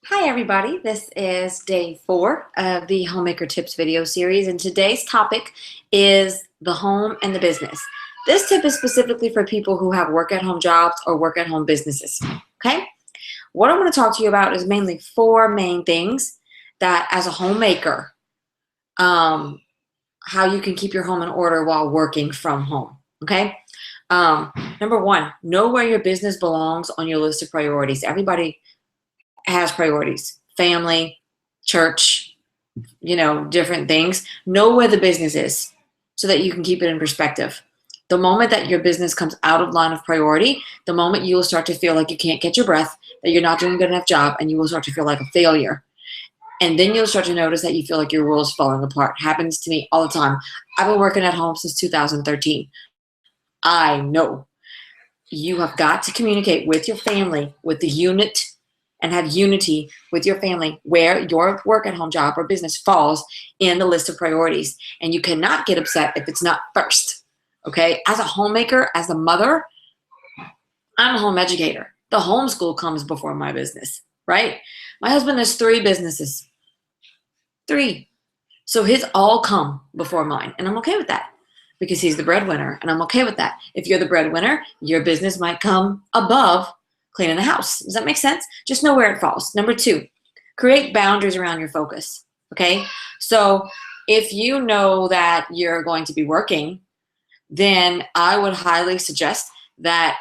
Hi everybody, this is day 4 of the Homemaker Tips video series, and today's topic is the home and the business. This tip is specifically for people who have work-at-home jobs or work-at-home businesses, okay? What I'm going to talk to you about is mainly 4 main things that as a homemaker, um, how you can keep your home in order while working from home, okay? Um, Number 1, know where your business belongs on your list of priorities. Everybody has priorities, family, church, different things. Know where the business is so that you can keep it in perspective. The moment that your business comes out of line of priority, the moment you will start to feel like you can't catch your breath, that you're not doing a good enough job, and you will start to feel like a failure. And then you'll start to notice that you feel like your world's falling apart. Happens to me all the time. I've been working at home since 2013. I know you have got to communicate with your family, with the unit, and have unity with your family where your work at home job or business falls in the list of priorities. And you cannot get upset if it's not first. Okay? As a homemaker, as a mother, I'm a home educator. The homeschool comes before my business, right? My husband has 3 businesses. 3. So his all come before mine. And I'm okay with that because he's the breadwinner. And I'm okay with that. If you're the breadwinner, your business might come above cleaning the house. Does that make sense? Just know where it falls. Number 2, create boundaries around your focus. Okay? So if you know that you're going to be working, then I would highly suggest that,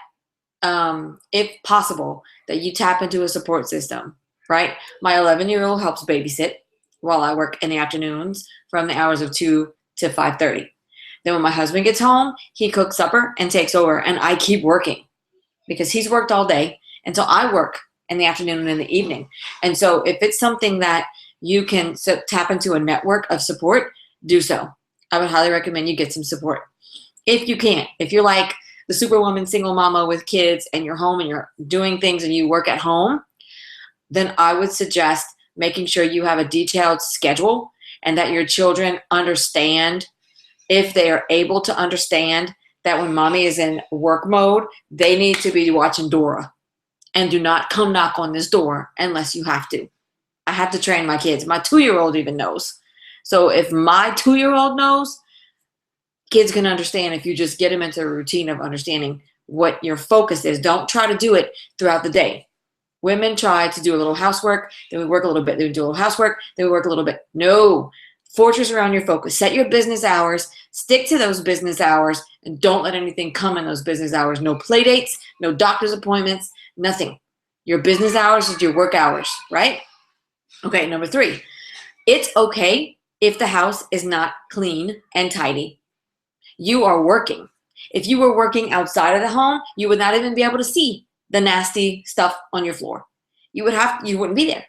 if possible, that you tap into a support system, right? My 11-year-old helps babysit while I work in the afternoons from the hours of 2 to 5:30. Then when my husband gets home, he cooks supper and takes over, and I keep working because he's worked all day. And so I work in the afternoon and in the evening. And so if it's something that you can tap into a network of support, do so. I would highly recommend you get some support. If you can't, if you're like the superwoman single mama with kids and you're home and you're doing things and you work at home, then I would suggest making sure you have a detailed schedule and that your children understand, if they are able to understand, that when mommy is in work mode, they need to be watching Dora and do not come knock on this door unless you have to. I have to train my kids. My 2-year-old even knows. So if my 2-year-old knows, kids can understand if you just get them into a routine of understanding what your focus is. Don't try to do it throughout the day. Women try to do a little housework, then we work a little bit, then we do a little housework, then we work a little bit. No. Fortress around your focus. Set your business hours, stick to those business hours, and don't let anything come in those business hours. No play dates, no doctor's appointments, nothing. Your business hours is your work hours, right? Okay, number 3. It's okay if the house is not clean and tidy. You are working. If you were working outside of the home, you would not even be able to see the nasty stuff on your floor. You wouldn't be there.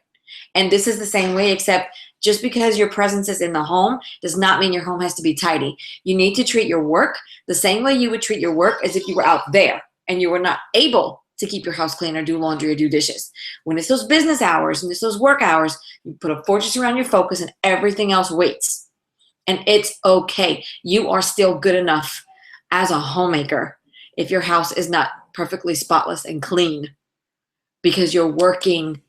And this is the same way, except just because your presence is in the home does not mean your home has to be tidy. You need to treat your work the same way you would treat your work as if you were out there and you were not able to keep your house clean or do laundry or do dishes. When it's those business hours and it's those work hours, you put a fortress around your focus and everything else waits. And it's okay. You are still good enough as a homemaker if your house is not perfectly spotless and clean because you're working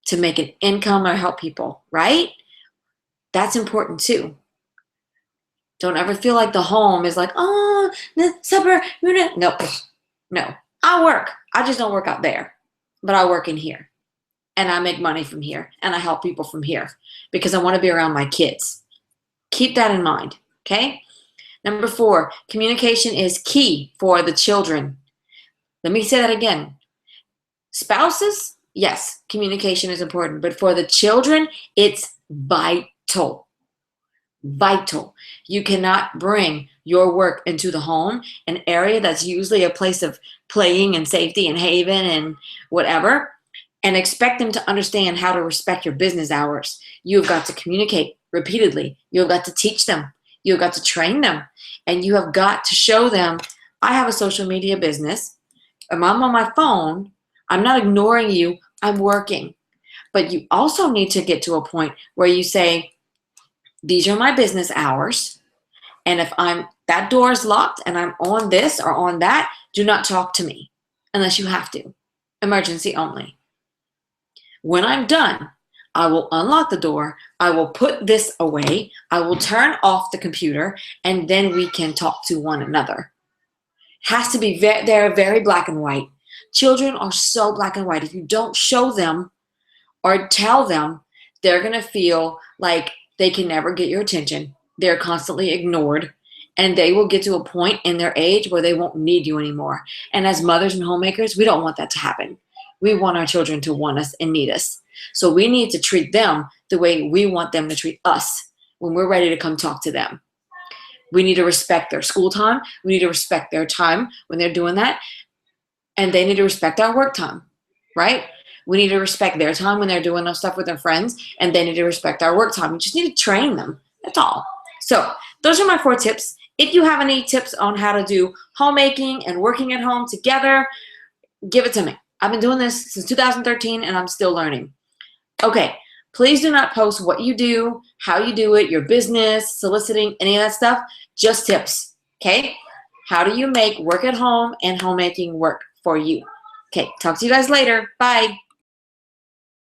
to make an income or help people, right? That's important too. Don't ever feel like the home is like, oh, the supper. No, no. I work. I just don't work out there, but I work in here and I make money from here and I help people from here because I want to be around my kids. Keep that in mind, okay? Number 4, communication is key for the children. Let me say that again. Spouses, yes, communication is important, but for the children, it's vital. Vital. You cannot bring your work into the home, an area that's usually a place of playing and safety and haven and whatever, and expect them to understand how to respect your business hours. You've got to communicate repeatedly. You've got to teach them. You've got to train them. And you have got to show them, I have a social media business. I'm on my phone. I'm not ignoring you. I'm working. But you also need to get to a point where you say, these are my business hours. And if that door is locked and I'm on this or on that, do not talk to me unless you have to. Emergency only. When I'm done, I will unlock the door, I will put this away, I will turn off the computer, and then we can talk to one another. Has to be they're very black and white. Children are so black and white. If you don't show them or tell them, they're going to feel like they can never get your attention. They're constantly ignored, and they will get to a point in their age where they won't need you anymore. And as mothers and homemakers, we don't want that to happen. We want our children to want us and need us. So we need to treat them the way we want them to treat us when we're ready to come talk to them. We need to respect their school time. We need to respect their time when they're doing that. And they need to respect our work time, right? We need to respect their time when they're doing stuff with their friends, and they need to respect our work time. We just need to train them. That's all. So those are my 4 tips. If you have any tips on how to do homemaking and working at home together, give it to me. I've been doing this since 2013, and I'm still learning. Okay, please do not post what you do, how you do it, your business, soliciting, any of that stuff. Just tips, okay? How do you make work at home and homemaking work for you? Okay, talk to you guys later. Bye.